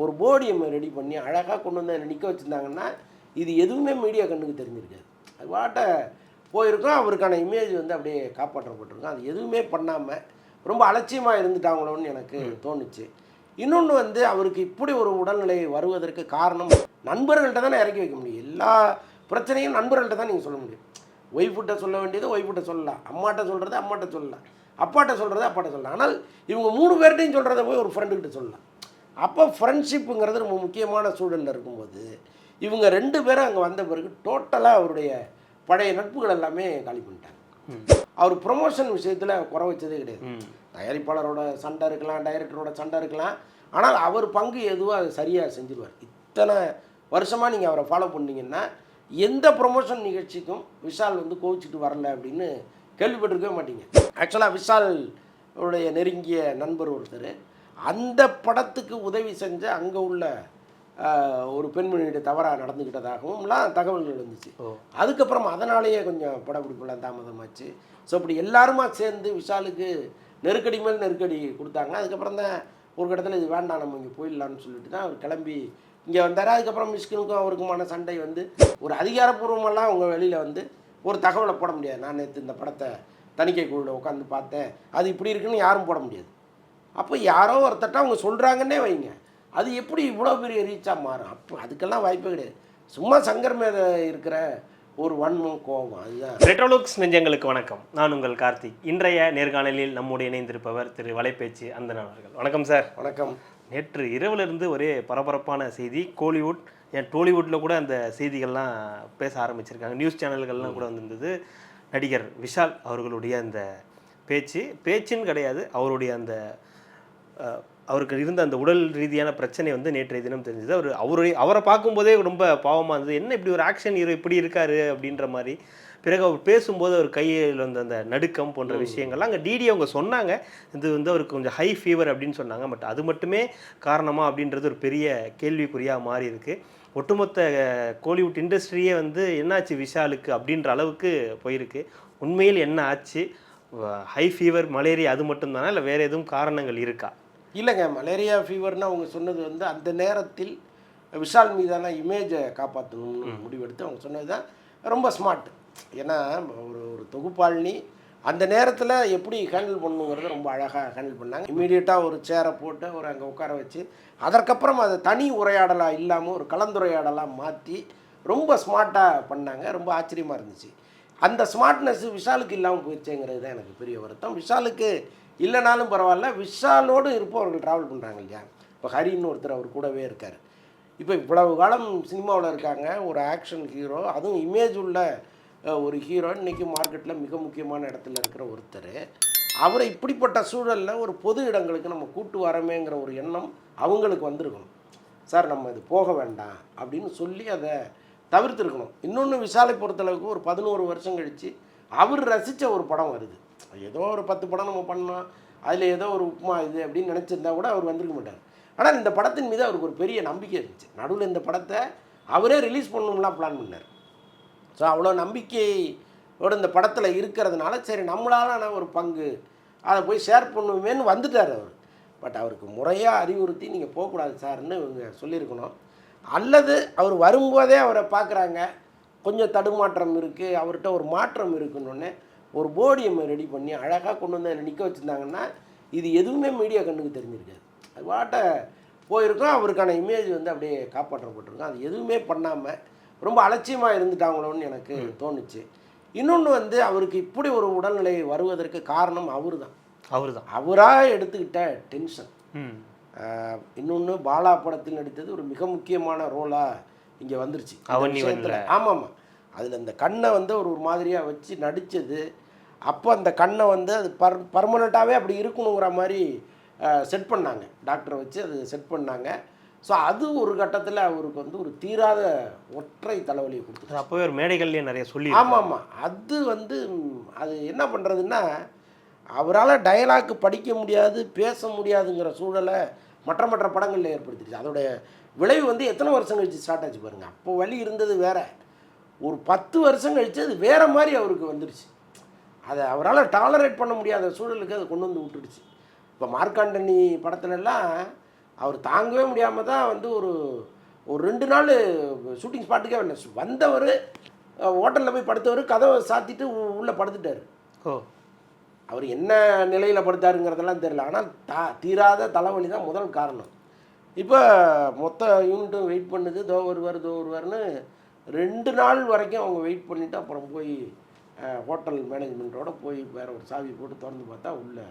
ஒரு podium ready பண்ணி அழகாக கொண்டு வந்து நிற்க வச்சுருந்தாங்கன்னா இது எதுவுமே மீடியா கண்ணுக்கு தெரிஞ்சிருக்காது. அது பாட்ட போயிருக்கோம். அவருக்கான இமேஜ் வந்து அப்படியே காப்பாற்றப்பட்டிருக்கும். அது எதுவுமே பண்ணாமல் ரொம்ப அலட்சியமாக இருந்துட்டாங்களோன்னு எனக்கு தோணுச்சு. இன்னொன்று வந்து அவருக்கு இப்படி ஒரு உடல்நிலை வருவதற்கு காரணம் நண்பர்கள்ட்ட தானே இறக்கி வைக்க முடியும். எல்லா பிரச்சனையும் நண்பர்கள்ட்ட தான் நீங்கள் சொல்ல முடியும். ஒய்ஃப்கிட்ட சொல்ல வேண்டியது ஒய்ஃப்கிட்ட சொல்லலாம், அம்மாட்ட சொல்கிறது அம்மாட்ட சொல்லலாம், அப்பாட்ட சொல்கிறது அப்பாட்ட சொல்லலாம். ஆனால் இவங்க 3 பேர்ட்டையும் சொல்கிறத போய் ஒரு ஃப்ரெண்டுக்கிட்ட சொல்லலாம். அப்போ ஃப்ரெண்ட்ஷிப்புங்கிறது ரொம்ப முக்கியமான சூழலில் இருக்கும்போது இவங்க 2 பேரும் அங்கே வந்த பிறகு டோட்டலாக அவருடைய பழைய நட்புகள் எல்லாமே காலி பண்ணிட்டாங்க. அவர் ப்ரொமோஷன் விஷயத்தில் குறை வச்சதே கிடையாது. தயாரிப்பாளரோட சண்டை இருக்கலாம், டைரக்டரோட சண்டை இருக்கலாம், ஆனால் அவர் பங்கு எதுவோ அதை சரியாக செஞ்சுருவார். இத்தனை வருஷமாக நீங்கள் அவரை ஃபாலோ பண்ணிங்கன்னா எந்த ப்ரொமோஷன் நிகழ்ச்சிக்கும் விஷால் வந்து கோவிச்சிட்டு வரல அப்படின்னு கேள்விப்பட்டிருக்கவே மாட்டீங்க. ஆக்சுவலாக விஷால் உடைய நெருங்கிய நண்பர் ஒருத்தர் அந்த படத்துக்கு உதவி செஞ்ச அங்கே உள்ள ஒரு பெண்மணியுடைய தவறாக நடந்துக்கிட்டதாகவும்லாம் தகவல்கள் வந்துச்சு. அதுக்கப்புறம் அதனாலேயே கொஞ்சம் படப்பிடிப்புலாம் தாமதமாச்சு. ஸோ அப்படி எல்லாருமா சேர்ந்து விஷாலுக்கு நெருக்கடி மேல் நெருக்கடி கொடுத்தாங்க. அதுக்கப்புறம் தான் ஒரு இடத்துல இது வேண்டாம் நம்ம இங்கே போயிடலான்னு சொல்லிட்டு தான் அவர் கிளம்பி இங்கே வந்தார். அதுக்கப்புறம் மிஷ்கினுக்கும் அவருக்குமான சண்டை வந்து ஒரு அதிகாரப்பூர்வமெல்லாம் அவங்க வெளியில் வந்து ஒரு தகவலை போட முடியாது. நான் நேற்று இந்த படத்தை தணிக்கை குழுவில் உட்காந்து பார்த்தேன், அது இப்படி இருக்குன்னு யாரும் போட முடியாது. அப்போ யாரோ ஒருத்தட்ட அவங்க சொல்கிறாங்கன்னே வைங்க, அது எப்படி இவ்வளோ பெரிய ரீச்சாக மாறும்? அப்போ அதுக்கெல்லாம் வாய்ப்பே கிடையாது. சும்மா சங்கர் மேலே இருக்கிற ஒரு வன்மம், கோபம், அதுதான். ரெட்ரோலுக்ஸ் நெஞ்சங்களுக்கு வணக்கம். நான் உங்கள் கார்த்திக். இன்றைய நேர்காணலில் நம்முடைய இணைந்திருப்பவர் திரு வலைப்பேச்சு அந்தணன் அவர்கள். வணக்கம் சார். வணக்கம். நேற்று இரவுலேருந்து ஒரே பரபரப்பான செய்தி. கோலிவுட் ஏன் டோலிவுட்டில் கூட அந்த செய்திகள்லாம் பேச ஆரம்பிச்சிருக்காங்க. நியூஸ் சேனல்கள்லாம் கூட வந்திருந்தது. நடிகர் விஷால் அவர்களுடைய அந்த பேச்சுன்னு கிடையாது, அவருடைய அந்த அவருக்கு இருந்த அந்த உடல் ரீதியான பிரச்சனை வந்து நேற்றைய தினம் தெரிஞ்சது. அவரை பார்க்கும்போதே ரொம்ப பாவமாக இருந்தது. என்ன இப்படி ஒரு ஆக்ஷன் ஹீரோ இப்படி இருக்காரு அப்படின்ற மாதிரி. பிறகு அவர் பேசும்போது அவர் கையில் வந்த அந்த நடுக்கம் போன்ற விஷயங்கள்லாம் அங்கே டிடி அவங்க சொன்னாங்க. இது வந்து அவருக்கு கொஞ்சம் ஹை ஃபீவர் அப்படின்னு சொன்னாங்க. பட் அது மட்டுமே காரணமா அப்படின்றது ஒரு பெரிய கேள்விக்குறியாக மாறி இருக்கு. ஒட்டுமொத்த கோலிவுட் இண்டஸ்ட்ரியே வந்து என்னாச்சு விஷாலுக்கு அப்படின்ற அளவுக்கு போயிருக்கு. உண்மையில் என்ன ஆச்சு? ஹை ஃபீவர், மலேரியா அது மட்டும்தானா இல்லை வேறு எதுவும் காரணங்கள் இருக்கா? இல்லைங்க, மலேரியா ஃபீவர்னு அவங்க சொன்னது வந்து அந்த நேரத்தில் விஷால் மீதான இமேஜை காப்பாற்றணும்னு முடிவெடுத்து அவங்க சொன்னது தான் ரொம்ப ஸ்மார்ட். ஏன்னா ஒரு தொகுப்பாளினி அந்த நேரத்தில் எப்படி ஹேண்டில் பண்ணுங்கிறத ரொம்ப அழகாக ஹேண்டில் பண்ணாங்க. இமீடியட்டாக ஒரு சேரை போட்டு ஒரு அங்கே உட்கார வச்சு அதற்கப்புறம் அதை தனி உரையாடலாக இல்லாமல் ஒரு கலந்துரையாடலாக மாற்றி ரொம்ப ஸ்மார்ட்டாக பண்ணாங்க. ரொம்ப ஆச்சரியமாக இருந்துச்சு. அந்த ஸ்மார்ட்னஸ் விஷாலுக்கு இல்லாமல் போயிடுச்சேங்கிறது தான் எனக்கு பெரிய வருத்தம். விஷாலுக்கு இல்லைனாலும் பரவாயில்ல, விஷாலோடு இருப்பவர்கள் ட்ராவல் பண்ணுறாங்க இல்லையா. இப்போ ஹரின்னு ஒருத்தர் அவர் கூடவே இருக்கார். இப்போ இவ்வளவு காலம் சினிமாவில் இருக்காங்க, ஒரு ஆக்ஷன் ஹீரோ, அதுவும் இமேஜ் உள்ள ஒரு ஹீரோ, இன்றைக்கி மார்க்கெட்டில் மிக முக்கியமான இடத்துல இருக்கிற ஒருத்தர். அவரை இப்படிப்பட்ட சூழலில் ஒரு பொது இடங்களுக்கு நம்ம கூட்டு வரமேங்கிற ஒரு எண்ணம் அவங்களுக்கு வந்திருக்கணும். சார் நம்ம இது போக வேண்டாம் அப்படின்னு சொல்லி அதை தவிர்த்துருக்கணும். இன்னொன்று விஷாலை பொறுத்தளவுக்கு ஒரு 11 வருஷம் கழித்து அவர் ரசித்த ஒரு படம் வருது. ஏதோ ஒரு 10 படம் நம்ம பண்ணோம், அதில் ஏதோ ஒரு உப்புமா இது அப்படின்னு நினச்சிருந்தா கூட அவர் வந்திருக்க மாட்டார். ஆனால் இந்த படத்தின் மீது அவருக்கு ஒரு பெரிய நம்பிக்கை இருந்துச்சு. நடுவில் இந்த படத்தை அவரே ரிலீஸ் பண்ணணும்லாம் பிளான் பண்ணார். ஸோ அவ்வளோ நம்பிக்கையோட இந்த படத்தில் இருக்கிறதுனால சரி நம்மளால ஒரு பங்கு அதை போய் ஷேர் பண்ணுவேன்னு வந்துட்டார் அவர். பட் அவருக்கு முறையாக அறிவுறுத்தி நீங்கள் போகக்கூடாது சார்ன்னு இவங்க சொல்லியிருக்கணும். அல்லது அவர் வரும்போதே அவரை பார்க்குறாங்க, கொஞ்சம் தடுமாற்றம் இருக்குது, அவர்கிட்ட ஒரு மாற்றம் இருக்குன்னு ஒரு போடியம் ரெடி பண்ணி அழகாக கொண்டு வந்து நிற்க வச்சுருந்தாங்கன்னா இது எதுவுமே மீடியா கண்ணுக்கு தெரிஞ்சிருக்காது. அது பாட்ட போயிருக்கோம். அவருக்கான இமேஜ் வந்து அப்படியே காப்பாற்றப்பட்டிருக்கும். அது எதுவுமே பண்ணாமல் ரொம்ப அலட்சியமாக இருந்துட்டாங்களோன்னு எனக்கு தோணுச்சு. இன்னொன்று வந்து அவருக்கு இப்படி ஒரு உடல்நிலை வருவதற்கு காரணம் அவராக எடுத்துக்கிட்ட டென்ஷன். இன்னொன்று பாலா படத்தில் நடித்தது ஒரு மிக முக்கியமான ரோலாக இங்கே வந்துருச்சு. ஆமாம், அதில் அந்த கண்ணை வந்து ஒரு மாதிரியாக வச்சு நடித்தது. அப்போ அந்த கண்ணை வந்து அது பர்மனெண்ட்டாகவே அப்படி இருக்கணுங்கிற மாதிரி செட் பண்ணாங்க, டாக்டரை வச்சு அது செட் பண்ணாங்க. ஸோ அது ஒரு கட்டத்தில் அவருக்கு வந்து ஒரு தீராத ஒற்றை தலைவலியை கொடுத்துருக்கு. அப்போவே ஒரு மேடைகள்லேயே நிறைய சொல்லி. ஆமாம், அது வந்து அது என்ன பண்ணுறதுன்னா அவரால் டயலாக் படிக்க முடியாது, பேச முடியாதுங்கிற சூழலை மற்ற படங்களில் ஏற்படுத்திடுச்சு. அதோடைய விளைவு வந்து எத்தனை வருஷம் கழிச்சு ஸ்டார்ட் ஆச்சு பாருங்கள். அப்போ வலி இருந்தது வேற, ஒரு 10 வருஷம் கழிச்சு அது வேறு மாதிரி அவருக்கு வந்துடுச்சு. அதை அவரால் டாலரேட் பண்ண முடியாத சூழலுக்கு அதை கொண்டு வந்து விட்டுடுச்சு. இப்போ மார்க்காண்டனி படத்துலலாம் அவர் தாங்கவே முடியாமல் தான் வந்து ஒரு 2 நாள் ஷூட்டிங் ஸ்பாட்டுக்கே வரல. வந்தவர் ஹோட்டலில் போய் படுத்தவர் கதவை சாத்திட்டு உள்ளே படுத்துட்டார். ஓ, அவர் என்ன நிலையில் படுத்தாருங்கிறதெல்லாம் தெரியல. ஆனால் தீராத தலைவலி தான் முதல் காரணம். இப்போ மொத்த யூனிட்டும் வெயிட் பண்ணுது, தோ வருவார்னு 2 நாள் வரைக்கும் அவங்க வெயிட் பண்ணிவிட்டு அப்புறம் போய் ஹோட்டல் மேனேஜ்மெண்ட்டோட போய் வேறு ஒரு சாவி போட்டு திறந்து பார்த்தா உள்ளே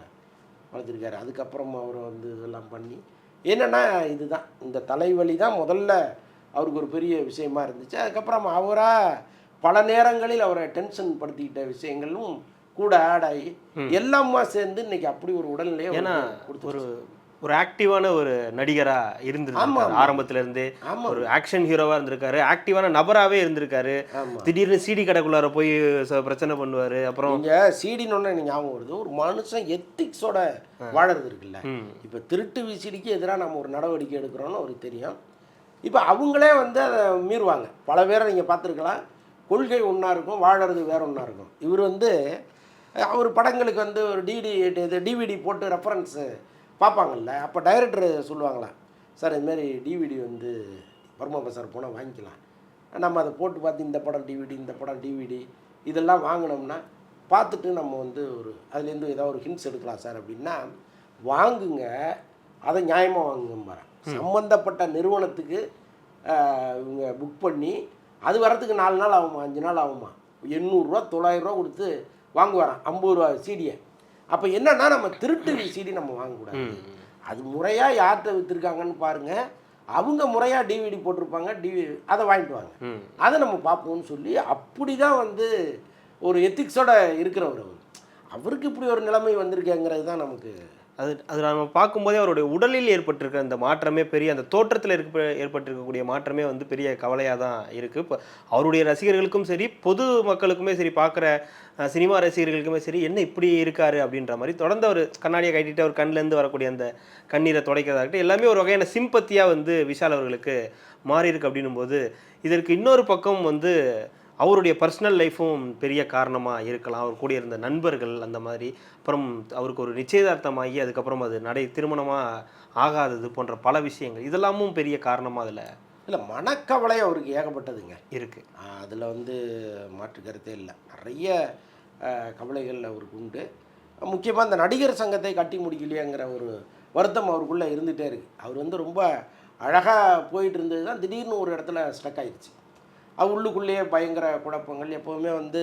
வளர்த்துருக்காரு. அதுக்கப்புறம் அவர் வந்து இதெல்லாம் பண்ணி என்னென்னா இதுதான் இந்த தலைவலி தான் முதல்ல அவருக்கு ஒரு பெரிய விஷயமா இருந்துச்சு. அதுக்கப்புறம் அவராக பல நேரங்களில் அவரை டென்ஷன் படுத்திக்கிட்ட விஷயங்களும் கூட ஆட் ஆகி எல்லாமா சேர்ந்து இன்னைக்கு அப்படி ஒரு உடல்நிலையை ஏன்னா ஒரு ஆக்டிவான ஒரு நடிகரா இருந்திருக்காரு ஆரம்பத்துல இருந்தே. ஒரு ஆக்ஷன் ஹீரோவா இருந்திருக்காரு, ஆக்டிவான நபராகவே இருந்திருக்காரு. திடீர்னு சிடி கடைக்குள்ளார போய் பிரச்சனை பண்ணுவாரு. அப்புறம் இங்கே சிடின்னு ஒன்று ஞாபகம் வருது, ஒரு மனுஷன் எத்திக்ஸோட வாழறது இருக்குல்ல. இப்போ திருட்டு விசிடிக்கு எதிராக நம்ம ஒரு நடவடிக்கை எடுக்கிறோன்னு அவருக்கு தெரியும். இப்போ அவங்களே வந்து அதை மீறுவாங்க. பல பேரை நீங்கள் பார்த்துருக்கலாம், கொள்கை ஒன்றா இருக்கும், வாழறது வேற ஒன்றா இருக்கும். இவர் வந்து அவர் படங்களுக்கு வந்து ஒரு டிவிடி போட்டு ரெஃபரன்ஸு பார்ப்பாங்கல்ல. அப்போ டைரக்டர் சொல்லுவாங்களா, சார் இதுமாரி டிவிடி வந்து பர்மா சார் போனால் வாங்கிக்கலாம், நம்ம அதை போட்டு பார்த்து இந்த படம் டிவிடி இந்த படம் டிவிடி இதெல்லாம் வாங்கினோம்னா பார்த்துட்டு நம்ம வந்து அதுலேருந்து ஏதாவது ஒரு ஹிண்ட்ஸ் எடுக்கலாம் சார் அப்படின்னா வாங்குங்க, அதை நியாயமாக வாங்குங்க. சம்மந்தப்பட்ட நிறுவனத்துக்கு இவங்க புக் பண்ணி அது வரத்துக்கு 4 நாள் ஆகுமா 5 நாள் ஆகுமா, 800 900 ரூபா கொடுத்து வாங்குவாரான் 50 ரூபா சீடியை. அப்போ என்னன்னா நம்ம திருட்டு சீடி நம்ம வாங்கக்கூடாது. அது முறையாக யார்கிட்ட விற்றுருக்காங்கன்னு பாருங்கள், அவங்க முறையாக டிவிடி போட்டிருப்பாங்க, அதை வாங்கிட்டு வாங்க, அதை நம்ம பார்ப்போம்னு சொல்லி அப்படி தான் வந்து ஒரு எத்திக்ஸோட இருக்கிறவர். அவருக்கு இப்படி ஒரு நிலைமை வந்திருக்கேங்கிறது தான் நமக்கு அது நம்ம பார்க்கும்போதே அவருடைய உடலில் ஏற்பட்டிருக்க அந்த மாற்றமே பெரிய, அந்த தோற்றத்தில் ஏற்பட்டிருக்கக்கூடிய மாற்றமே வந்து பெரிய கவலையாக தான் இருக்குது. இப்போ அவருடைய ரசிகர்களுக்கும் சரி, பொது மக்களுக்குமே சரி, பார்க்குற சினிமா ரசிகர்களுக்குமே சரி, என்ன இப்படி இருக்காரு அப்படின்ற மாதிரி தொடர்ந்து அவர் கண்ணாடியை கட்டிட்டு அவர் கண்ணிலேருந்து வரக்கூடிய அந்த கண்ணீரை துடைக்கிறதாகட்டும் எல்லாமே ஒரு வகையான சிம்பத்தியாக வந்து விஷால் அவர்களுக்கு மாறி இருக்கு. அப்படின்னும் போது இதற்கு இன்னொரு பக்கம் வந்து அவருடைய பர்சனல் லைஃப்பும் பெரிய காரணமாக இருக்கலாம். அவர் கூட இருந்த நண்பர்கள் அந்த மாதிரி, அப்புறம் அவருக்கு ஒரு நிச்சயதார்த்தமாகி அதுக்கப்புறம் அது திருமணமாக ஆகாதது போன்ற பல விஷயங்கள், இதெல்லாமும் பெரிய காரணமாக அதில் இல்லை. மனக்கவலை அவருக்கு ஏகப்பட்டதுங்க இருக்குது, அதில் வந்து மாற்று கருத்தே இல்லை. நிறைய கவலைகள் அவருக்கு உண்டு. முக்கியமாக இந்த நடிகர் சங்கத்தை கட்டி முடிக்கலையேங்கிற ஒரு வருத்தம் அவருக்குள்ளே இருந்துகிட்டே இருக்குது. அவர் வந்து ரொம்ப அழகாக போயிட்டு இருந்தது தான் திடீர்னு ஒரு இடத்துல ஸ்டக் ஆகிடுச்சு. அது உள்ளுக்குள்ளேயே பயங்கர குழப்பங்கள். எப்போவுமே வந்து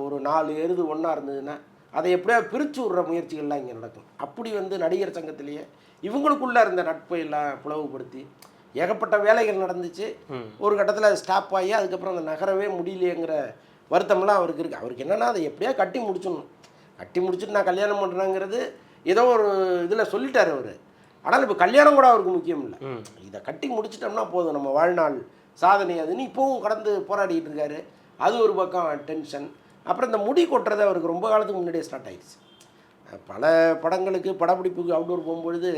ஒரு 4 எருது ஒன்றா இருந்ததுன்னா அதை எப்படியா பிரித்து விட்ற முயற்சிகள்லாம் இங்கே நடக்கும். அப்படி வந்து நடிகர் சங்கத்திலேயே இவங்களுக்குள்ளே இருந்த நட்பை எல்லாம் பிளவுபடுத்தி ஏகப்பட்ட வேலைகள் நடந்துச்சு. ஒரு கட்டத்தில் ஸ்டாப் ஆகி அதுக்கப்புறம் அந்த நகரவே முடியலையேங்கிற வருத்தமெல்லாம் அவருக்கு இருக்குது. அவருக்கு என்னென்னா அதை எப்படியா கட்டி முடிச்சிடணும், கட்டி முடிச்சுட்டு நான் கல்யாணம் பண்ணுறேங்கிறது ஏதோ ஒரு இதில் சொல்லிட்டார் அவர். ஆனால் இப்போ கல்யாணம் கூட அவருக்கு முக்கியம் இல்லை, இதை கட்டி முடிச்சிட்டோம்னா போதும், நம்ம வாழ்நாள் சாதனை அதுன்னு இப்போவும் கடந்து போராடிட்டு இருக்காரு. அது ஒரு பக்கம் டென்ஷன். அப்புறம் இந்த முடி கொட்டுறது அவருக்கு ரொம்ப காலத்துக்கு முன்னாடியே ஸ்டார்ட் ஆகிடுச்சு. பல படங்களுக்கு படப்பிடிப்புக்கு அவுட்டோர் போகும்பொழுது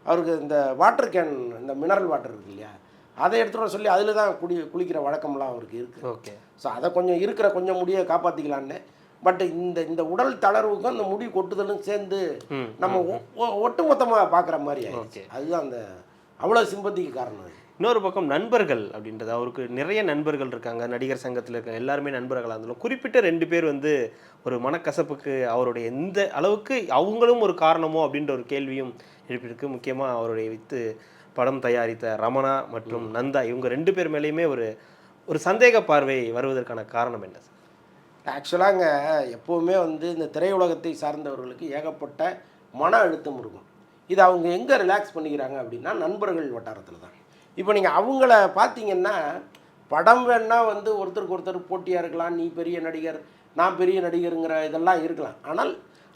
அவருக்கு இந்த வாட்டர் கேன், இந்த மினரல் வாட்டர் இருக்கு இல்லையா, அதை எடுத்துகிட்டு வர சொல்லி அதில் தான் குளிக்கிற வழக்கம்லாம் அவருக்கு இருக்குது. ஓகே. ஸோ அதை கொஞ்சம் முடியை காப்பாற்றிக்கலான்னு. பட் இந்த உடல் தளர்வுக்கும் அந்த முடி கொட்டுதலும் சேர்ந்து நம்ம ஒட்டுமொத்தமாக பார்க்குற மாதிரி ஆயிடுச்சு. அதுதான் அந்த அவ்வளோ சிம்பத்திக்கு காரணம். இன்னொரு பக்கம் நண்பர்கள் அப்படின்றது, அவருக்கு நிறைய நண்பர்கள் இருக்காங்க, நடிகர் சங்கத்தில் இருக்க எல்லாருமே நண்பர்களாக இருந்தாலும் குறிப்பிட்ட 2 பேர் வந்து ஒரு மனக்கசப்புக்கு அவருடைய எந்த அளவுக்கு அவங்களும் ஒரு காரணமோ அப்படின்ற ஒரு கேள்வியும் எழுப்பியிருக்கு. முக்கியமாக அவருடைய வித்து படம் தயாரித்த ரமணா மற்றும் நந்தா, இவங்க 2 பேர் மேலேயுமே ஒரு சந்தேக பார்வை வருவதற்கான காரணம் என்ன சார்? ஆக்சுவலாங்க எப்போவுமே வந்து இந்த திரையுலகத்தை சார்ந்தவர்களுக்கு ஏகப்பட்ட மன அழுத்தம் இருக்கும். இது அவங்க எங்கே ரிலாக்ஸ் பண்ணிக்கிறாங்க அப்படின்னா நண்பர்கள் வட்டாரத்தில் தான். இப்போ நீங்கள் அவங்கள பார்த்தீங்கன்னா படம் வேணால் வந்து ஒருத்தருக்கு ஒருத்தர் போட்டியாக இருக்கலாம், நீ பெரிய நடிகர் நான் பெரிய நடிகருங்கிற இதெல்லாம் இருக்கலாம். ஆனால்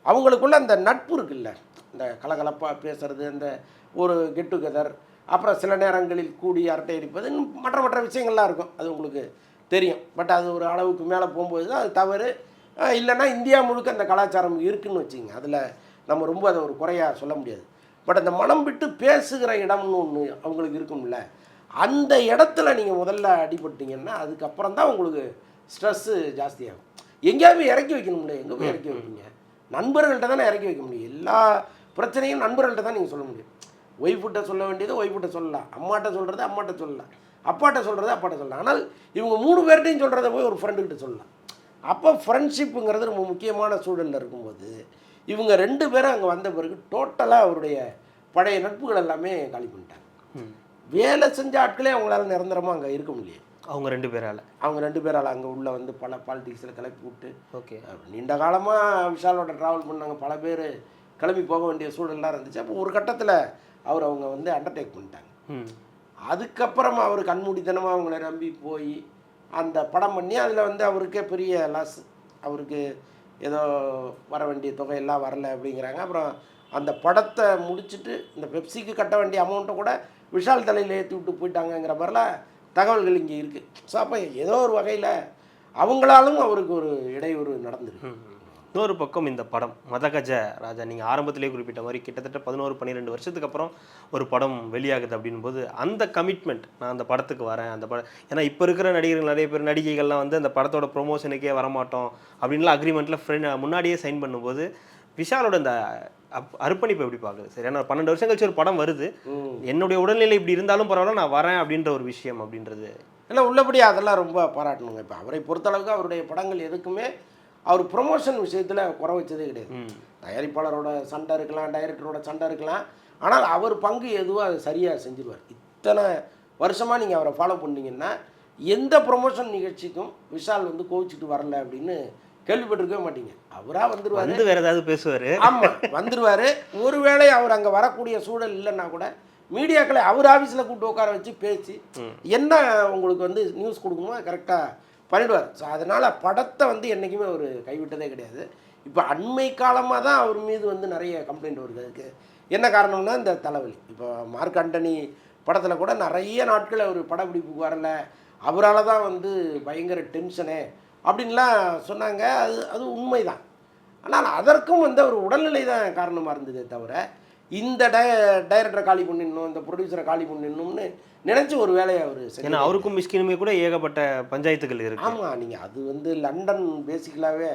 அவங்களுக்குள்ள அந்த நட்பு இருக்குல்ல, இந்த கலகலப்பாக பேசுகிறது, அந்த ஒரு கெட் டுகெதர், அப்புறம் சில நேரங்களில் கூடி அரட்டை அடிப்பது, மற்ற விஷயங்கள்லாம் இருக்கும், அது உங்களுக்கு தெரியும். பட் அது ஒரு அளவுக்கு மேலே போகும்போது தான் அது தவறு. இல்லைன்னா இந்தியா முழுக்க அந்த கலாச்சாரம் இருக்குதுன்னு வச்சுங்க, அதில் நம்ம ரொம்ப அதை ஒரு குறையாக சொல்ல முடியாது. பட் அந்த மனம் விட்டு பேசுகிற இடம்னு ஒன்று அவங்களுக்கு இருக்கும்ல, அந்த இடத்துல நீங்கள் முதல்ல அடிபட்டீங்கன்னா அதுக்கப்புறம் தான் உங்களுக்கு ஸ்ட்ரெஸ்ஸு ஜாஸ்தியாகும். எங்கேயாவது இறக்கி வைக்கணும்ல, எங்கே போய் இறக்கி வைப்பீங்க? நண்பர்கள்ட்ட தானே இறக்கி வைக்க முடியும். எல்லா பிரச்சனையும் நண்பர்கள்ட்ட தான் நீங்கள் சொல்ல முடியும். ஒய்ஃப்கிட்ட சொல்ல வேண்டியது ஒய்ஃப்கிட்ட சொல்லலாம், அம்மாட்ட சொல்கிறது அம்மாட்ட சொல்லலாம், அப்பாட்ட சொல்கிறது அப்பாட்ட சொல்லலாம். ஆனால் இவங்க 3 பேர்ட்டையும் சொல்கிறத போய் ஒரு ஃப்ரெண்டுக்கிட்ட சொல்லலாம். அப்போ ஃப்ரெண்ட்ஷிப்புங்கிறது ரொம்ப முக்கியமான சூழலில் இருக்கும்போது இவங்க 2 பேரும் அங்கே வந்த பிறகு டோட்டலாக அவருடைய பழைய நட்புகள் எல்லாமே காலி பண்ணிட்டாங்க. வேலை செஞ்ச ஆட்களே அவங்களால நிரந்தரமாக அங்கே இருக்க முடியாது. அவங்க 2 பேரால் அங்கே உள்ள வந்து பல பாலிடிக்ஸில் கிளப்பி விட்டு ஓகே நீண்ட காலமாக விஷாலோட ட்ராவல் பண்ணாங்க, பல பேர் கிளம்பி போக வேண்டிய சூழல்லாம் இருந்துச்சு. அப்போ ஒரு கட்டத்தில் அவங்க வந்து அண்டர்டேக் பண்ணிட்டாங்க. அதுக்கப்புறமா அவர் கண்மூடித்தனமாக அவங்கள நம்பி போய் அந்த படம் பண்ணி அதில் வந்து அவருக்கே பெரிய லாஸ், அவருக்கு ஏதோ வர வேண்டிய தொகையெல்லாம் வரலை அப்படிங்கிறாங்க. அப்புறம் அந்த படத்தை முடிச்சுட்டு இந்த பெப்சிக்கு கட்ட வேண்டிய அமௌண்ட்டை கூட விஷால் தலையில் ஏற்றி விட்டு போயிட்டாங்கங்கிற மாதிரிலாம் தகவல்கள் இங்கே இருக்குது. ஸோ அப்போ ஏதோ ஒரு வகையில் அவங்களாலும் அவருக்கு ஒரு இடையூறு நடந்துருக்கு. இன்னொரு பக்கம் இந்த படம் மதகஜ ராஜா, நீங்கள் ஆரம்பத்திலே குறிப்பிட்ட மாதிரி கிட்டத்தட்ட 11-12 வருஷத்துக்கு அப்புறம் ஒரு படம் வெளியாகுது அப்படின் போது அந்த கமிட்மெண்ட், நான் அந்த படத்துக்கு வரேன், அந்த படம், ஏன்னா இப்போ இருக்கிற நடிகர்கள் நிறைய பேர் நடிகைகள்லாம் வந்து அந்த படத்தோட ப்ரொமோஷனுக்கே வரமாட்டோம் அப்படின்லாம் அக்ரிமெண்ட்டில் முன்னாடியே சைன் பண்ணும்போது விஷாலோட இந்த அர்ப்பணிப்பு எப்படி பார்க்குது? சரி, ஏன்னா 12 வருஷம் கழிச்சு ஒரு படம் வருது, என்னுடைய உடல்நிலை இப்படி இருந்தாலும் பரவாயில்ல நான் வரேன் அப்படின்ற ஒரு விஷயம் அப்படின்றது இல்லை உள்ளபடி அதெல்லாம் ரொம்ப பாராட்டணுங்க. இப்போ அவரை பொறுத்தளவுக்கு அவருடைய படங்கள் எதுக்குமே அவர் ப்ரொமோஷன் விஷயத்தில் குறை வச்சதே கிடையாது. தயாரிப்பாளரோட சண்டை இருக்கலாம், டைரக்டரோட சண்டை இருக்கலாம், ஆனால் அவர் பங்கு எதுவோ அதை சரியாக செஞ்சுருவார். இத்தனை வருஷமாக நீங்கள் அவரை ஃபாலோ பண்ணிங்கன்னா எந்த ப்ரொமோஷன் நிகழ்ச்சிக்கும் விஷால் வந்து கோவிச்சுட்டு வரல அப்படின்னு கேள்விப்பட்டிருக்கவே மாட்டீங்க. அவராக வந்துடுவார், வந்து வேறு ஏதாவது பேசுவார். ஆமாம் வந்துடுவார். ஒருவேளை அவர் அங்கே வரக்கூடிய சூழல் இல்லைன்னா கூட மீடியாக்களை அவர் ஆஃபீஸில் கூப்பிட்டு உட்கார வச்சு பேசி என்ன உங்களுக்கு வந்து நியூஸ் கொடுக்கணுமோ கரெக்டாக பண்ணிடுவார். ஸோ அதனால் படத்தை வந்து என்றைக்குமே அவர் கைவிட்டதே கிடையாது. இப்போ அண்மை காலமாக தான் அவர் மீது வந்து நிறைய கம்ப்ளைண்ட் வருது. அதுக்கு என்ன காரணம்னா இந்த தலைவலி. இப்போ மார்க் ஆண்டனி படத்தில் கூட நிறைய நாட்கள் அவர் படப்பிடிப்புக்கு வரல, அவரால் தான் வந்து பயங்கர டென்ஷனு அப்படின்லாம் சொன்னாங்க. அது உண்மைதான். ஆனால் அதற்கும் வந்து அவர் உடல்நிலை தான் காரணமாக இருந்ததே தவிர இந்த டைரக்டரை காலி பண்ணிடணும், இந்த ப்ரொடியூசரை காலி பண்ணிடணும்னு நினச்சி ஒரு வேலையை அவர் செய்யணும். ஏன்னா அவருக்கும் மிஸ்கினுமே கூட ஏகப்பட்ட பஞ்சாயத்துகள் இருக்குது. ஆமாம், நீங்கள் அது வந்து லண்டன் பேசிக்கலாகவே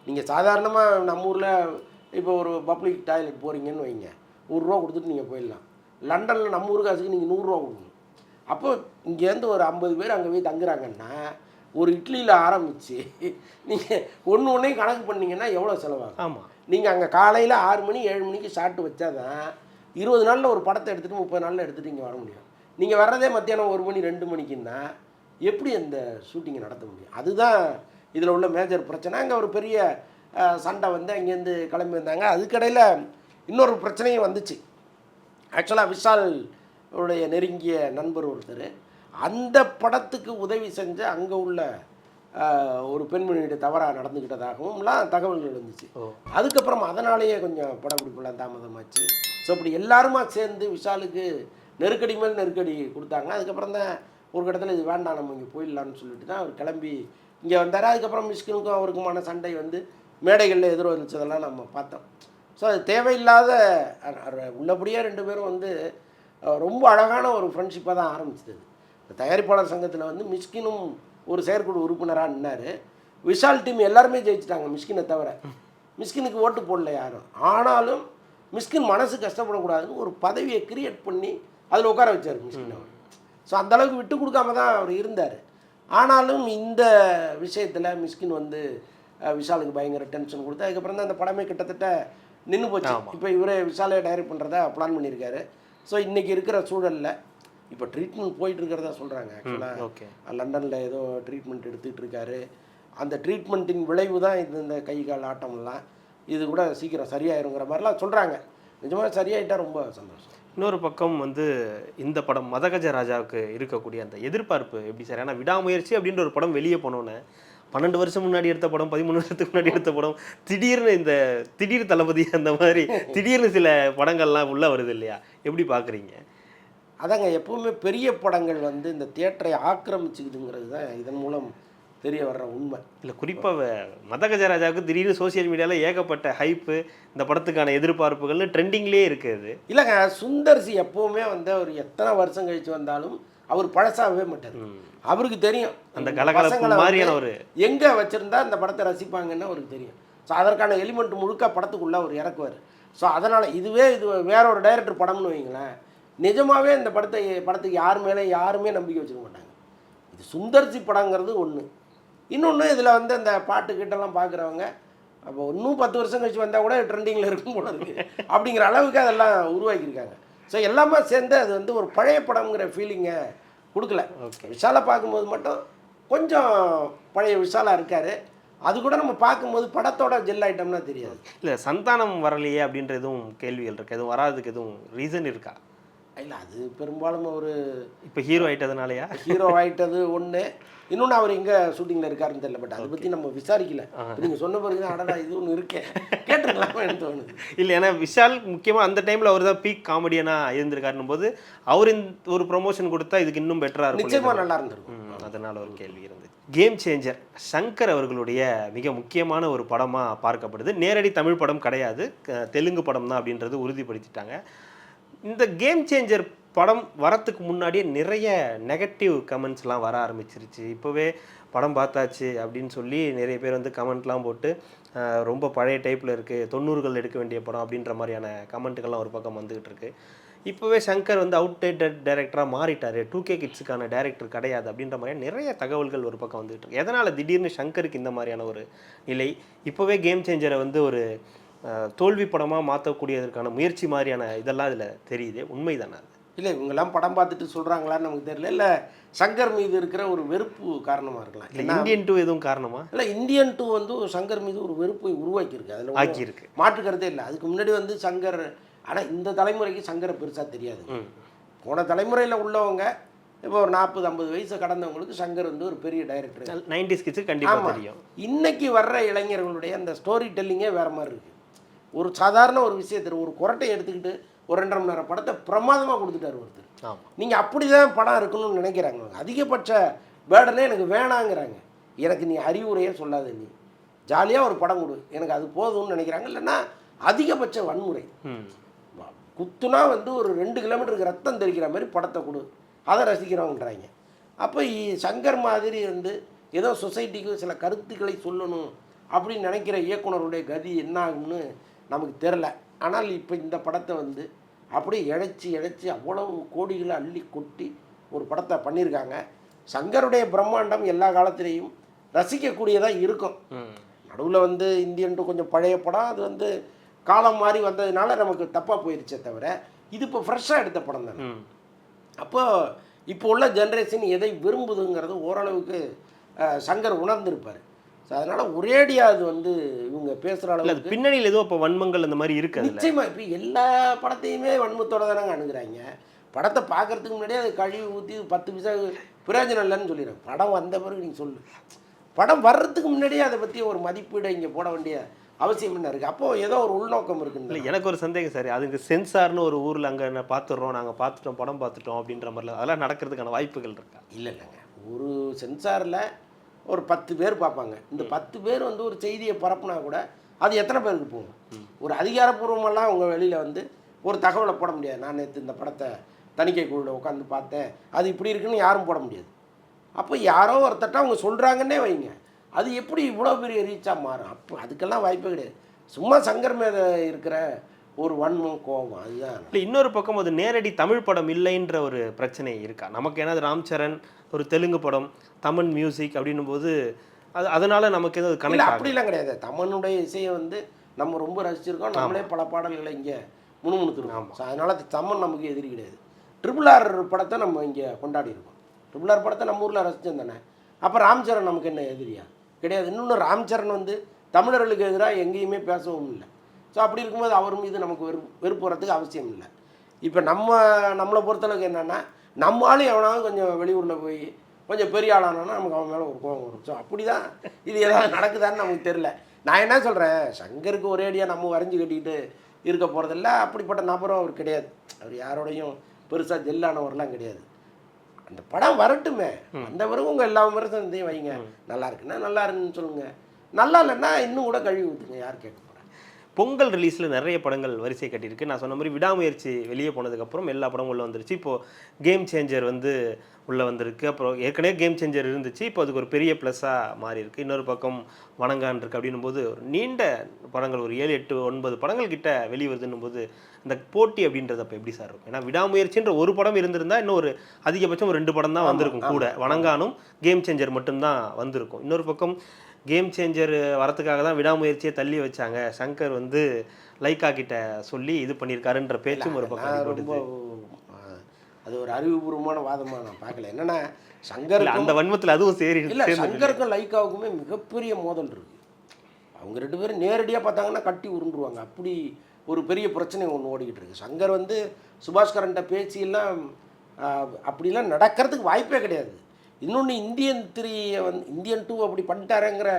நீங்கள் சாதாரணமாக நம்ம ஊரில் இப்போ ஒரு பப்ளிக் டாய்லெட் போகிறீங்கன்னு வைங்க, ₹1 கொடுத்துட்டு நீங்கள் போயிடலாம். லண்டனில் நம்ம ஊர் காசுக்கு நீங்கள் ₹100 கொடுக்கணும். அப்போ இங்கேருந்து ஒரு 50 பேர் அங்கே போய் தங்குறாங்கன்னா ஒரு இட்லியில் ஆரம்பித்து நீங்கள் ஒன்றையும் கணக்கு பண்ணிங்கன்னா எவ்வளோ செலவாகும்? ஆமாம், நீங்கள் அங்கே காலையில் 6 மணி 7 மணிக்கு ஷார்ட் வச்சா தான் 20 நாளில் ஒரு படத்தை எடுத்துகிட்டு 30 நாளில் எடுத்துகிட்டு இங்கே வர முடியும். நீங்கள் வர்றதே மத்தியானம் 1 மணி 2 மணிக்குன்னா எப்படி அந்த ஷூட்டிங்கை நடத்த முடியும்? அதுதான் இதில் உள்ள மேஜர் பிரச்சனை. அங்கே ஒரு பெரிய சண்டை வந்து அங்கேருந்து கிளம்பி வந்தாங்க. அதுக்கடையில் இன்னொரு பிரச்சனையும் வந்துச்சு. ஆக்சுவலாக விஷால் உடைய நெருங்கிய நண்பர் ஒருத்தர் அந்த படத்துக்கு உதவி செஞ்ச அங்கே உள்ள ஒரு பெண்மணியிட தவறாக நடந்துக்கிட்டதாகவும்லாம் தகவல்கள் இருந்துச்சு. அதுக்கப்புறம் அதனாலேயே கொஞ்சம் படப்பிடிப்புலாம் தாமதமாச்சு. ஸோ அப்படி எல்லாருமா சேர்ந்து விஷாலுக்கு நெருக்கடி மேல் நெருக்கடி கொடுத்தாங்க. அதுக்கப்புறம் தான் ஒரு இடத்துல இது வேண்டாம் நம்ம இங்கே போயிடலான்னு சொல்லிட்டு தான் அவர் கிளம்பி இங்கே வந்தார். அதுக்கப்புறம் மிஷ்கினுக்கும் அவருக்குமான சண்டை வந்து மேடைகளில் எதிர்வலிச்சதெல்லாம் நம்ம பார்த்தோம். ஸோ அது தேவையில்லாத உள்ளபடியே 2 பேரும் வந்து ரொம்ப அழகான ஒரு ஃப்ரெண்ட்ஷிப்பாக தான் ஆரம்பிச்சது. இந்த தயாரிப்பாளர் சங்கத்தில் வந்து மிஷ்கினும் ஒரு செயற்குழு உறுப்பினராக நின்னார். விஷால் டீம் எல்லாருமே ஜெயிச்சிட்டாங்க மிஷ்கினை தவிர. மிஷ்கினுக்கு ஓட்டு போடல யாரும். ஆனாலும் மிஷ்கின் மனசு கஷ்டப்படக்கூடாதுன்னு ஒரு பதவியை கிரியேட் பண்ணி அதில் உட்கார வச்சார் மிஷ்கின் அவர். ஸோ அந்தளவுக்கு விட்டு கொடுக்காம தான் அவர் இருந்தார். ஆனாலும் இந்த விஷயத்தில் மிஷ்கின் வந்து விஷாலுக்கு பயங்கர டென்ஷன் கொடுத்து அதுக்கப்புறம் தான் அந்த படமே கிட்டத்தட்ட நின்று போச்சு. இப்போ இவரே விஷாலே டைரக்ட் பண்ணுறதா பிளான் பண்ணியிருக்காரு. ஸோ இன்றைக்கி இருக்கிற சூழலில் இப்போ ட்ரீட்மெண்ட் போயிட்டு இருக்கிறதா சொல்கிறாங்க. ஆக்சுவலாக லண்டனில் ஏதோ ட்ரீட்மெண்ட் எடுத்துகிட்டு இருக்காரு. அந்த ட்ரீட்மெண்ட்டின் விளைவு தான் இந்த கை கால் ஆட்டம்லாம் இது கூட சீக்கிரம் சரியாயிருங்கிற மாதிரிலாம் சொல்கிறாங்க. நிஜமாக சரியாயிட்டால் ரொம்ப சந்தோஷம். இன்னொரு பக்கம் வந்து இந்த படம் மதகஜ ராஜாவுக்கு இருக்கக்கூடிய அந்த எதிர்பார்ப்பு எப்படி சார்? ஏன்னா விடாமுயற்சி அப்படின்ற ஒரு படம் வெளியே போனோன்னே 12 வருஷம் முன்னாடி எடுத்த படம், 13 வருஷத்துக்கு முன்னாடி எடுத்த படம், திடீர்னு இந்த திடீர் தளபதி அந்த மாதிரி திடீர்னு சில படங்கள்லாம் உள்ளே வருது இல்லையா? எப்படி பார்க்குறீங்க? அதாங்க, எப்பவுமே பெரிய படங்கள் வந்து இந்த தியேட்டரை ஆக்கிரமிச்சுக்குதுங்கிறது தான் இதன் மூலம் தெரிய வர்ற உண்மை. இல்லை, குறிப்பாக மதகஜராஜாவுக்கு திடீர்னு சோசியல் மீடியாவில் ஏகப்பட்ட ஹைப்பு, இந்த படத்துக்கான எதிர்பார்ப்புகள்னு ட்ரெண்டிங்லேயே இருக்குது. இல்லைங்க, சுந்தர்சி எப்போவுமே வந்து அவர் எத்தனை வருஷம் கழித்து வந்தாலும் அவர் பழசாகவே மாட்டார். அவருக்கு தெரியும் அந்த கலகலப்பு மாதிரியான ஒரு எங்கே வச்சுருந்தா அந்த படத்தை ரசிப்பாங்கன்னு அவருக்கு தெரியும். ஸோ அதற்கான எலிமெண்ட் முழுக்க படத்துக்குள்ளே அவர் இறக்குவார். ஸோ அதனால் இது வேற ஒரு டைரக்டர் படம்னு வைங்களேன், நிஜமாகவே இந்த படத்துக்கு யாருமே நம்பிக்கை வச்சுக்க மாட்டாங்க. இது சுந்தர்சி படங்கிறது ஒன்று. இன்னொன்று இதில் வந்து அந்த பாட்டுக்கிட்டெல்லாம் பார்க்குறவங்க அப்போ இன்னும் 10 வருஷம் கழிச்சு வந்தால் கூட ட்ரெண்டிங்கில் இருக்கும் போல இருக்குது அப்படிங்கிற அளவுக்கு அதெல்லாம் உருவாக்கியிருக்காங்க. ஸோ எல்லாமே சேர்ந்து அது வந்து ஒரு பழைய படங்கிற ஃபீலிங்கை கொடுக்கல. விஷாலை பார்க்கும்போது மட்டும் கொஞ்சம் பழைய விஷாலாக இருக்கார். அது கூட நம்ம பார்க்கும்போது படத்தோட ஜெல் ஐட்டம்னா தெரியாது. இல்லை சந்தானம் வரலையே அப்படின்ற எதுவும் கேள்விகள் இருக்குது, எதுவும் வராதுக்கு எதுவும் ரீசன் இருக்கா? இல்லை அது பெரும்பாலும் ஒரு இப்போ ஹீரோ ஆகிட்டதுனாலயா? ஹீரோ ஆகிட்டது ஒன்று, இன்னொன்று அவர் எங்கே ஷூட்டிங்கில் இருக்காருன்னு தெரியல. பட் அதை பற்றி நம்ம விசாரிக்கல. நீங்கள் சொன்ன பிறகு தான் அடடா இது ஒன்று இருக்கேன் கேட்டுருக்கலாமா எனக்கு தோணுது. இல்லை ஏன்னா விஷால் முக்கியமாக அந்த டைமில் அவர் தான் பீக் காமெடியனாக இருந்திருக்காருன்னும் போது அவர் இந்த ஒரு ப்ரொமோஷன் கொடுத்தா இதுக்கு இன்னும் பெட்டராக இருக்கும். நிச்சயமாக நல்லா இருந்திருக்கும். அதனால் ஒரு கேள்வி இருந்தது. கேம் சேஞ்சர் சங்கர் அவர்களுடைய மிக முக்கியமான ஒரு படமாக பார்க்கப்படுது. நேரடி தமிழ் படம் கிடையாது, தெலுங்கு படம் தான் அப்படின்றது உறுதிப்படுத்திட்டாங்க. இந்த கேம் சேஞ்சர் படம் வரத்துக்கு முன்னாடியே நிறைய நெகட்டிவ் கமெண்ட்ஸ்லாம் வர ஆரம்பிச்சிருச்சு. இப்போவே படம் பார்த்தாச்சு அப்படின்னு சொல்லி நிறைய பேர் வந்து கமெண்ட்லாம் போட்டு ரொம்ப பழைய டைப்பில் இருக்குது, 90கள் எடுக்க வேண்டிய படம் அப்படின்ற மாதிரியான கமெண்ட்டுகள்லாம் ஒரு பக்கம் வந்துக்கிட்டு இருக்குது. இப்போவே சங்கர் வந்து அவுட்டேட்டட் டைரக்டராக மாறிட்டார், 2K கிட்ஸுக்கான டைரக்டர் கிடையாது அப்படின்ற மாதிரியான நிறைய தகவல்கள் ஒரு பக்கம் வந்துகிட்டு இருக்கு. எதனால் திடீர்னு சங்கருக்கு இந்த மாதிரியான ஒரு நிலை? இப்போவே கேம் சேஞ்சரை வந்து ஒரு தோல்வி படமாக மாற்றக்கூடியதற்கான முயற்சி மாதிரியான இதெல்லாம் இதில் தெரியுது, உண்மைதானே? இல்லை இவங்கெல்லாம் படம் பார்த்துட்டு சொல்கிறாங்களான்னு நமக்கு தெரியல. இல்லை சங்கர் மீது இருக்கிற ஒரு வெறுப்பு காரணமாக இருக்கலாம். இல்லை இந்தியன் 2 எதுவும் காரணமா? இல்லை இந்தியன் 2 வந்து சங்கர் மீது ஒரு வெறுப்பை உருவாக்கியிருக்கு, அதில் ஆக்கியிருக்கு, மாற்று கருத்தே இல்லை. அதுக்கு முன்னாடி வந்து சங்கர், ஆனால் இந்த தலைமுறைக்கு சங்கரை பெருசாக தெரியாது. போன தலைமுறையில் உள்ளவங்க இப்போ ஒரு 40-50 வயசை கடந்தவங்களுக்கு சங்கர் வந்து ஒரு பெரிய டைரக்டர். 90s கிட்ஸுக்கு கண்டிப்பாக தெரியும். இன்னைக்கு வர்ற இளைஞர்களுடைய அந்த ஸ்டோரி டெல்லிங்கே வேறு மாதிரி இருக்குது. ஒரு சாதாரண ஒரு விஷயத்தில் ஒரு குரட்டை எடுத்துக்கிட்டு ஒரு 2.5 மணி நேரம் படத்தை பிரமாதமாக கொடுத்துட்டார் ஒருத்தர். நீங்கள் அப்படி தான் படம் இருக்கணும்னு நினைக்கிறாங்க. அதிகபட்ச பேர்டனே எனக்கு வேணாங்கிறாங்க. எனக்கு நீ அறிவுரையே சொல்லாத, நீ ஜாலியாக ஒரு படம் கொடு, எனக்கு அது போதும்னு நினைக்கிறாங்க. இல்லைன்னா அதிகபட்ச வன்முறை, குத்துனா வந்து ஒரு 2 கிலோமீட்டருக்கு ரத்தம் தெரிக்கிற மாதிரி படத்தை கொடு, அதை ரசிக்கிறவங்கன்றாங்க. அப்போ சங்கர் மாதிரி வந்து ஏதோ சொசைட்டிக்கு சில கருத்துக்களை சொல்லணும் அப்படின்னு நினைக்கிற இயக்குனருடைய கதி என்ன ஆகும்னு நமக்கு தெரில. ஆனால் இப்போ இந்த படத்தை வந்து அப்படியே இழைச்சி அவ்வளவு கோடிகளை அள்ளி கொட்டி ஒரு படத்தை பண்ணியிருக்காங்க. சங்கருடைய பிரம்மாண்டம் எல்லா காலத்திலையும் ரசிக்கக்கூடியதாக இருக்கும். நடுவில் வந்து இந்தியன் 2 கொஞ்சம் பழைய படம், அது வந்து காலம் மாறி வந்ததுனால நமக்கு தப்பாக போயிடுச்சே தவிர இது இப்போ ஃப்ரெஷ்ஷாக எடுத்த படம் தானே. அப்போது இப்போ உள்ள ஜென்ரேஷன் எதை விரும்புதுங்கிறது ஓரளவுக்கு சங்கர் உணர்ந்திருப்பார். ஸோ அதனால் ஒரேடியாக அது வந்து இவங்க பேசுகிற அளவுக்கு பின்னணியில் ஏதோ இப்போ வன்மங்கள் அந்த மாதிரி இருக்குது. நிச்சயமாக இப்போ எல்லா படத்தையுமே வன்மத்தோடு தானங்க அணுகிறாங்க. படத்தை பார்க்குறதுக்கு முன்னாடியே அது கழுவி ஊற்றி 10 பைசா பிரயோஜனம் இல்லைன்னு சொல்லிடுறாங்க. படம் வந்த பிறகு நீங்கள் சொல்லு, படம் வர்றதுக்கு முன்னாடியே அதை பற்றி ஒரு மதிப்பீடை இங்கே போட வேண்டிய அவசியம் என்ன இருக்குது? அப்போது ஏதோ ஒரு உள்நோக்கம் இருக்குன்னு. இல்லை எனக்கு ஒரு சந்தேகம் சார், அதுக்கு சென்சார்னு ஒரு ஊரில் அங்கே பார்த்துடுறோம், நாங்கள் பார்த்துட்டோம், படம் பார்த்துட்டோம் அப்படின்ற மாதிரிலாம் அதெல்லாம் நடக்கிறதுக்கான வாய்ப்புகள் இருக்கா? இல்லைங்க, ஒரு சென்சாரில் ஒரு 10 பேர் பார்ப்பாங்க. இந்த 10 பேர் வந்து ஒரு செய்தியை பரப்புனா கூட அது எத்தனை பேருக்கு போகும்? ஒரு அதிகாரப்பூர்வமெல்லாம் அவங்க வெளியில் வந்து ஒரு தகவலை போட முடியாது. நான் நேற்று இந்த படத்தை தணிக்கை குழுவில் உட்காந்து பார்த்தேன், அது இப்படி இருக்குன்னு யாரும் போட முடியாது. அப்போ யாரோ ஒருத்தட்ட அவங்க சொல்கிறாங்கன்னே வைங்க, அது எப்படி இவ்வளோ பெரிய ரீச்சாக மாறும்? அப்போ அதுக்கெல்லாம் வாய்ப்பே கிடையாது. சும்மா சங்கர் மேலே இருக்கிற ஒரு வன்மம், கோபம், அதுதான். இல்லை இன்னொரு பக்கம் அது நேரடி தமிழ் படம் இல்லைன்ற ஒரு பிரச்சனை இருக்கா நமக்கு? ஏன்னா ராம் சரண் ஒரு தெலுங்கு படம், தமிழ் மியூசிக் அப்படின்னும் போது அது அதனால் நமக்கு எதாவது கனெக்ட்? அப்படிலாம் கிடையாது. தமிழுடைய இசையை வந்து நம்ம ரொம்ப ரசிச்சிருக்கோம், நம்மளே பல பாடல்களை இங்கே முணுமுணுத்துருக்கோம். ஸோ அதனால் தமிழ் நமக்கு எதிரி கிடையாது. RRR படத்தை நம்ம இங்கே கொண்டாடிருக்கோம். RRR படத்தை நம்ம ஊரில் ரசித்தோம் தானே. அப்போ ராம் சரண் நமக்கு என்ன எதிரியா? கிடையாது. இன்னொன்று ராம் சரண் வந்து தமிழர்களுக்கு எதிராக எங்கேயுமே பேசவும் இல்லை. ஸோ அப்படி இருக்கும்போது அவர் மீது நமக்கு வெறுப்பு வரத்துக்கு அவசியம் இல்லை. இப்போ நம்மளை பொறுத்தளவுக்கு என்னென்னா, நம்மளாலும் எவனாலும் கொஞ்சம் வெளியூரில் போய் கொஞ்சம் பெரிய ஆளானோன்னா நமக்கு அவன் மேலே ஒரு கோபம் வரும். ஸோ அப்படி தான் இது ஏதாவது நடக்குதான்னு நமக்கு தெரியல. நான் என்ன சொல்கிறேன், சங்கருக்கு ஒரேடியாக நம்ம வரைஞ்சி கட்டிக்கிட்டு இருக்க போகிறதில்ல. அப்படிப்பட்ட நபரும் அவர் கிடையாது. அவர் யாரோடையும் பெருசாக ஜெல்லானவர்லாம் கிடையாது. அந்த படம் வரட்டுமே, அந்த பிறகு உங்கள் எல்லா விமர்சனத்தையும் வைங்க. நல்லா இருக்குன்னா நல்லா இருக்குன்னு சொல்லுங்கள், நல்லா இல்லைன்னா இன்னும் கூட கழுவி ஊற்றுங்க, யார் கேட்க போகிறேன்? பொங்கல் ரிலீஸில் நிறைய படங்கள் வரிசை கட்டியிருக்கு. நான் சொன்ன மாதிரி விடாமுயற்சி வெளியே போனதுக்கப்புறம் எல்லா படமும் உள்ள வந்துருச்சு. இப்போது கேம் சேஞ்சர் வந்து உள்ளே வந்திருக்கு. அப்புறம் ஏற்கனவே கேம் சேஞ்சர் இருந்துச்சு, இப்போ அதுக்கு ஒரு பெரிய ப்ளஸ்ஸாக மாறி இருக்குது. இன்னொரு பக்கம் வணங்கான் இருக்குது. அப்படின்னும் போது ஒரு நீண்ட படங்கள் ஒரு 7, 8, 9 படங்கள் கிட்ட வெளியே வருதுன்னும் போது இந்த போட்டி அப்படின்றது அப்போ எப்படி சார் இருக்கும்? ஏன்னா விடாமுயற்சின்ற ஒரு படம் இருந்திருந்தால் இன்னும் ஒரு அதிகபட்சம் ஒரு 2 படம் தான் வந்திருக்கும் கூட. வணங்கானும் கேம் சேஞ்சர் மட்டும்தான் வந்திருக்கும். இன்னொரு பக்கம் கேம் சேஞ்சர் வரத்துக்காக தான் விடாமுயற்சியை தள்ளி வச்சாங்க. சங்கர் வந்து லைக்கா கிட்ட சொல்லி இது பண்ணியிருக்காருன்ற பேச்சும் ஒரு பக்கம் ரொம்ப அது ஒரு அறிவுபூர்வமான வாதமாக நான் பார்க்கல. என்னன்னா சங்கர் அந்த வன்மத்தில் அதுவும் சரி இல்லை, சங்கருக்கும் லைக்காவுக்குமே மிகப்பெரிய மோதல் இருக்குது. அவங்க 2 பேரும் நேரடியாக பார்த்தாங்கன்னா கட்டி உருண்டுருவாங்க. அப்படி ஒரு பெரிய பிரச்சனை ஒன்று ஓடிக்கிட்டு இருக்கு. சங்கர் வந்து சுபாஷ்கரன்ட்ட பேச்சியெல்லாம் அப்படிலாம் நடக்கிறதுக்கு வாய்ப்பே கிடையாது. இன்னொன்று இந்தியன் 3 வந்து இந்தியன் 2 அப்படி பண்ணிட்டாருங்கிற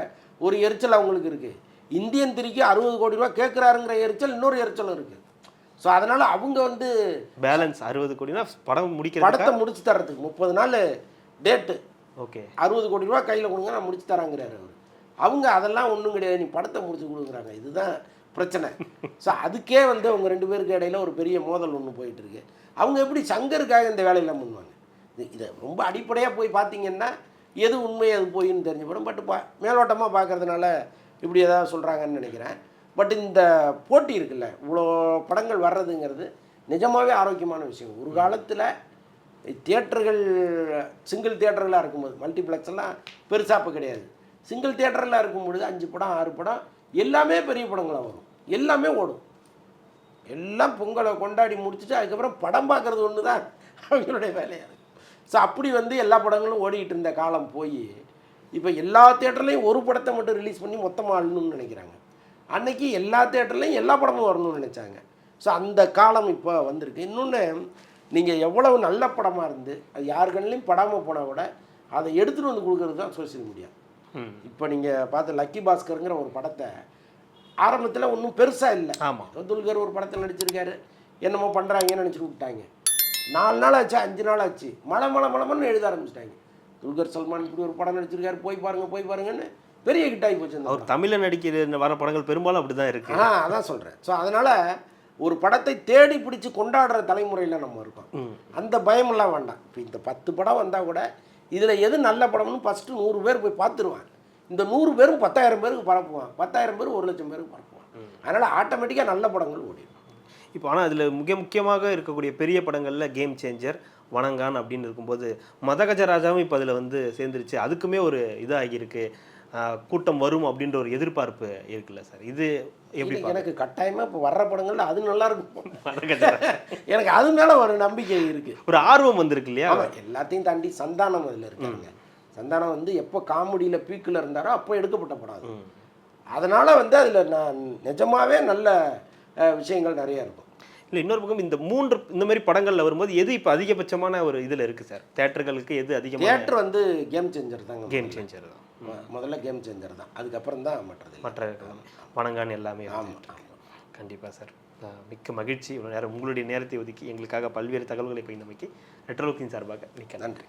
ஒரு எரிச்சல் அவங்களுக்கு இருக்குது. இந்தியன் 3க்கு 60 கோடி ரூபா கேட்குறாருங்கிற எரிச்சல் இன்னொரு எரிச்சலும் இருக்குது. ஸோ அதனால் அவங்க வந்து பேலன்ஸ் 60 கோடினா படம் படத்தை முடிச்சு தர்றதுக்கு 30 நாள் டேட்டு, ஓகே 60 கோடி ரூபா கையில் கொடுங்க நான் முடிச்சு தராங்கிறாரு அவர். அவங்க அதெல்லாம் ஒன்றும் கிடையாது, நீ படத்தை முடிச்சு கொடுக்குறாங்க. இதுதான் பிரச்சனை. ஸோ அதுக்கே வந்து அவங்க 2 பேருக்கு இடையில ஒரு பெரிய மோதல் ஒன்று போயிட்டுருக்கு. அவங்க எப்படி சங்கருக்காக இந்த வேலையெல்லாம் பண்ணுவாங்க? இதை ரொம்ப அடிப்படையாக போய் பார்த்தீங்கன்னா எது உண்மை எது போயின்னு தெரிஞ்சுப்படும். பட் மேலோட்டமாக பார்க்கறதுனால இப்படி ஏதாவது சொல்கிறாங்கன்னு நினைக்கிறேன். பட் இந்த போட்டி இருக்குல்ல, இவ்வளோ படங்கள் வர்றதுங்கிறது நிஜமாகவே ஆரோக்கியமான விஷயம். ஒரு காலத்தில் தியேட்டர்கள் சிங்கிள் தியேட்டர்களாக இருக்கும்போது, மல்டிப்ளெக்ஸ் எல்லாம் பெருசாக இப்போ கிடையாது, சிங்கிள் தியேட்டரில் இருக்கும்பொழுது 5 படம் 6 படம் எல்லாமே பெரிய படங்களாக வரும், எல்லாமே ஓடும். எல்லாம் பொங்கலை கொண்டாடி முடிச்சுட்டு அதுக்கப்புறம் படம் பார்க்குறது ஒன்று தான் அவங்களுடைய வேலையாக இருக்குது. ஸோ அப்படி வந்து எல்லா படங்களும் ஓடிக்கிட்டு இருந்த காலம் போய் இப்போ எல்லா தியேட்டர்லேயும் ஒரு படத்தை மட்டும் ரிலீஸ் பண்ணி மொத்தமாக ஆளணும்னு நினைக்கிறாங்க. அன்னைக்கு எல்லா தியேட்டர்லையும் எல்லா படமும் வரணும்னு நினச்சாங்க. ஸோ அந்த காலம் இப்போ வந்திருக்கு. இன்னொன்று, நீங்கள் எவ்வளவு நல்ல படமாக இருந்து அது யார் கண்ணிலையும் படாமல் போனால் கூட அதை எடுத்துகிட்டு வந்து கொடுக்குறது தான் சோசியல் மீடியா. இப்போ நீங்கள் பார்த்து லக்கி பாஸ்கருங்கிற ஒரு படத்தை ஆரம்பத்தில் ஒன்றும் பெருசாக இல்லை. ஆமாம், துல்கர் ஒரு படத்தில் நடிச்சிருக்காரு, என்னமோ பண்ணுறாங்கன்னு நினச்சிட்டு விட்டாங்க. 4 நாள் ஆச்சு, 5 நாள் ஆச்சு, மலமன்னு எழுத ஆரம்பிச்சிட்டாங்க. துல்கர் சல்மான் இப்படி ஒரு படம் நடிச்சிருக்காரு, போய் பாருங்கன்னு பெரிய ஹிட் ஆகி போச்சு. அவர் தமிழில் நடிக்கிற வர படங்கள் பெரும்பாலும் அப்படி தான் இருக்குது. அதான் சொல்கிறேன். ஸோ அதனால் ஒரு படத்தை தேடி பிடிச்சி கொண்டாடுற தலைமுறையில் நம்ம இருக்கோம். அந்த பயமெல்லாம் வேண்டாம். இப்போ இந்த 10 படம் வந்தால் கூட இதில் எது நல்ல படம்னு ஃபஸ்ட்டு 100 பேர் போய் பார்த்துருவான். இந்த 100 பேரும் 10,000 பேருக்கு பரப்புவான், 10,000 பேர் 1,00,000 பேருக்கு பரப்புவான். அதனால் ஆட்டோமேட்டிக்காக நல்ல படங்கள் ஓடிடும். இப்போ ஆனால் அதில் முக்கியமாக இருக்கக்கூடிய பெரிய படங்களில் கேம் சேஞ்சர், வணங்கான் அப்படின்னு இருக்கும்போது மதகஜராஜாவும் இப்போ அதில் வந்து சேர்ந்துருச்சு. அதுக்குமே ஒரு இதாகியிருக்கு, கூட்டம் வரும் அப்படின்ற ஒரு எதிர்பார்ப்பு இருக்குல்ல சார்? இது எப்படி? எனக்கு கட்டாயமாக இப்போ வர்ற படங்கள்ல அது நல்லா இருக்கும். எனக்கு அது மேலே ஒரு நம்பிக்கை இருக்குது, ஒரு ஆர்வம் வந்திருக்கு இல்லையா? எல்லாத்தையும் தாண்டி சந்தானம் அதில் இருக்காங்க. சந்தானம் வந்து எப்போ காமெடியில் பீக்கில் இருந்தாரோ அப்போ எடுக்கப்பட்ட படம் அது. அதனால் வந்து அதில் நான் நிஜமாகவே நல்ல விஷயங்கள் நிறையா இருக்கும். இல்லை, இன்னொரு பக்கம் இந்த மாதிரி படங்களில் வரும்போது எது இப்போ அதிகபட்சமான ஒரு இதில் இருக்குது சார்? தேட்டர்களுக்கு எது அதிகமாக? தியேட்டர் வந்து கேம் சேஞ்சர் தாங்க. கேம் சேஞ்சர் தான் முதல்ல, கேம் சேஞ்சர் தான், அதுக்கப்புறம் தான் மற்ற வணங்கான் எல்லாமே. கண்டிப்பாக சார், மிக்க மகிழ்ச்சி. உங்களுடைய நேரத்தை ஒதுக்கி எங்களுக்காக பல்வேறு தகவல்களை பகிர்ந்தமைக்கு ரெட்ரோலுக்கின் சார்பாக மிக்க நன்றி.